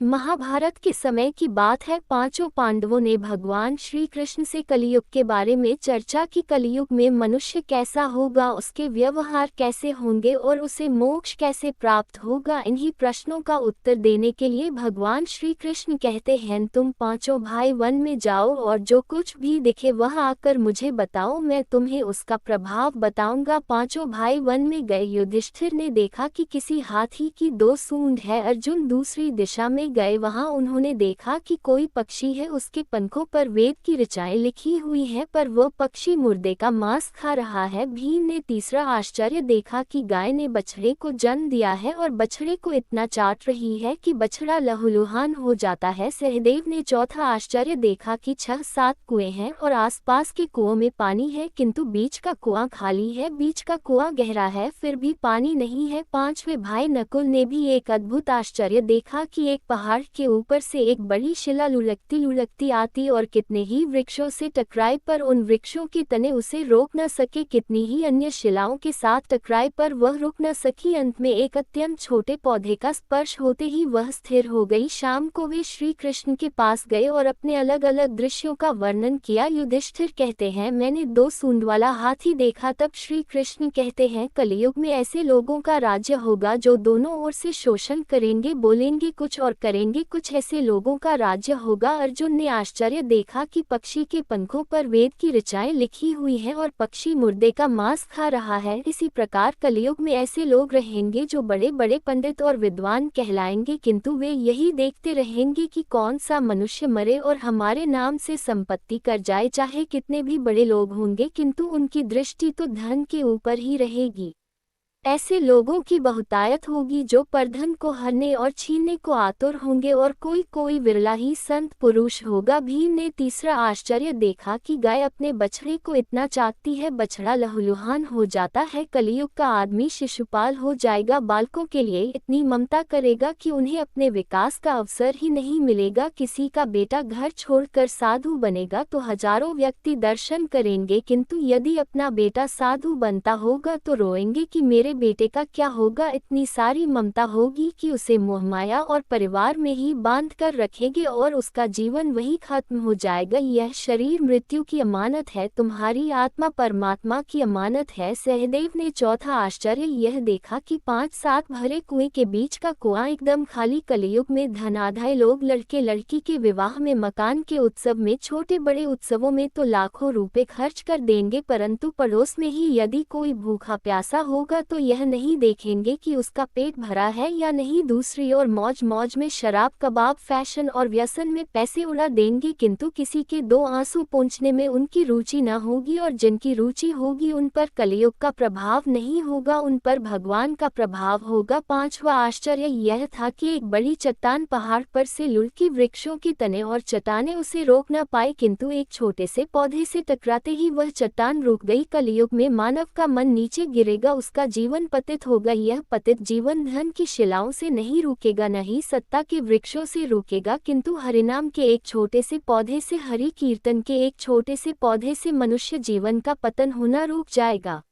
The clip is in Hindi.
महाभारत के समय की बात है। पांचों पांडवों ने भगवान श्री कृष्ण से कलियुग के बारे में चर्चा की। कलियुग में मनुष्य कैसा होगा, उसके व्यवहार कैसे होंगे और उसे मोक्ष कैसे प्राप्त होगा। इन्हीं प्रश्नों का उत्तर देने के लिए भगवान श्री कृष्ण कहते हैं, तुम पांचों भाई वन में जाओ और जो कुछ भी दिखे वह आकर मुझे बताओ, मैं तुम्हें उसका प्रभाव बताऊंगा। पांचों भाई वन में गए। युधिष्ठिर ने देखा कि किसी हाथी की दो सूंड है। अर्जुन दूसरी दिशा में गए, वहां उन्होंने देखा कि कोई पक्षी है, उसके पंखों पर वेद की ऋचाएं लिखी हुई हैं, पर वह पक्षी मुर्दे का मांस खा रहा है। भीम ने तीसरा आश्चर्य देखा कि गाय ने बछड़े को जन्म दिया है और बछड़े को इतना चाट रही है कि बछड़ा लहूलुहान हो जाता है। सहदेव ने चौथा आश्चर्य देखा कि 6-7 कुएं हैं और आसपास के कुओं में पानी है, किंतु बीच का कुआं खाली है। बीच का कुआं गहरा है, फिर भी पानी नहीं है। पांचवें भाई नकुल ने भी एक अद्भुत आश्चर्य देखा कि एक पहाड़ के ऊपर से एक बड़ी शिला लुढ़कती लुढ़कती आती और कितने ही वृक्षों से टकराए, पर उन वृक्षों के तने उसे रोक न सके। कितनी ही अन्य शिलाओं के साथ टकराए, पर वह रुक न सकी। अंत में एक अत्यंत छोटे पौधे का स्पर्श होते ही वह स्थिर हो गई। शाम को वे श्री कृष्ण के पास गए और अपने अलग अलग दृश्यों का वर्णन किया। युधिष्ठिर कहते हैं, मैंने 2 सूंड वाला हाथी देखा। तब श्री कृष्ण कहते हैं, कलियुग में ऐसे लोगों का राज्य होगा जो दोनों ओर से शोषण करेंगे, बोलेंगे कुछ और करेंगे कुछ। ऐसे लोगों का राज्य होगा। अर्जुन ने आश्चर्य देखा कि पक्षी के पंखों पर वेद की ऋचाएं लिखी हुई हैं और पक्षी मुर्दे का मांस खा रहा है। इसी प्रकार कलियुग में ऐसे लोग रहेंगे जो बड़े बड़े पंडित और विद्वान कहलाएंगे, किंतु वे यही देखते रहेंगे कि कौन सा मनुष्य मरे और हमारे नाम से संपत्ति कर जाए। चाहे कितने भी बड़े लोग होंगे, किंतु उनकी दृष्टि तो धन के ऊपर ही रहेगी। ऐसे लोगों की बहुतायत होगी जो परधन को हरने और छीनने को आतुर होंगे, और कोई कोई विरला ही संत पुरुष होगा। भीम ने तीसरा आश्चर्य देखा कि गाय अपने बछड़े को इतना चाटती है, बछड़ा लहूलुहान हो जाता है। कलियुग का आदमी शिशुपाल हो जाएगा, बालकों के लिए इतनी ममता करेगा कि उन्हें अपने विकास का अवसर ही नहीं मिलेगा। किसी का बेटा घर छोड़कर साधु बनेगा तो हजारों व्यक्ति दर्शन करेंगे, किंतु यदि अपना बेटा साधु बनता होगा तो रोएंगे कि मेरे बेटे का क्या होगा। इतनी सारी ममता होगी कि उसे मोहमाया और परिवार में ही बांध कर रखेंगे और उसका जीवन वही खत्म हो जाएगा। यह शरीर मृत्यु की अमानत है, तुम्हारी आत्मा परमात्मा की अमानत है। सहदेव ने चौथा आश्चर्य यह देखा कि 5-7 भरे कुएं के बीच का कुआं एकदम खाली। कलियुग में धनाढ्य लोग लड़के लड़की के विवाह में, मकान के उत्सव में, छोटे बड़े उत्सवों में तो लाखों रुपए खर्च कर देंगे, परंतु पड़ोस में ही यदि कोई भूखा प्यासा होगा तो यह नहीं देखेंगे कि उसका पेट भरा है या नहीं। दूसरी ओर मौज मौज में शराब, कबाब, फैशन और व्यसन में पैसे उड़ा देंगे, किंतु किसी के 2 आंसू पोंछने में उनकी रुचि न होगी, और जिनकी रुचि होगी उन पर कलियुग का प्रभाव नहीं होगा, उन पर भगवान का प्रभाव होगा। पांचवा आश्चर्य यह था कि एक बड़ी चट्टान पहाड़ पर से लुढ़की, वृक्षों की तने और चट्टानें उसे रोक न पाए, किंतु एक छोटे से पौधे से टकराते ही वह चट्टान रुक गई। कलियुग में मानव का मन नीचे गिरेगा, उसका जीवन पतित होगा। यह पतित जीवन धन की शिलाओं से नहीं रुकेगा, न ही सत्ता के वृक्षों से रुकेगा, किंतु हरिनाम के एक छोटे से पौधे से, हरि कीर्तन के एक छोटे से पौधे से मनुष्य जीवन का पतन होना रुक जाएगा।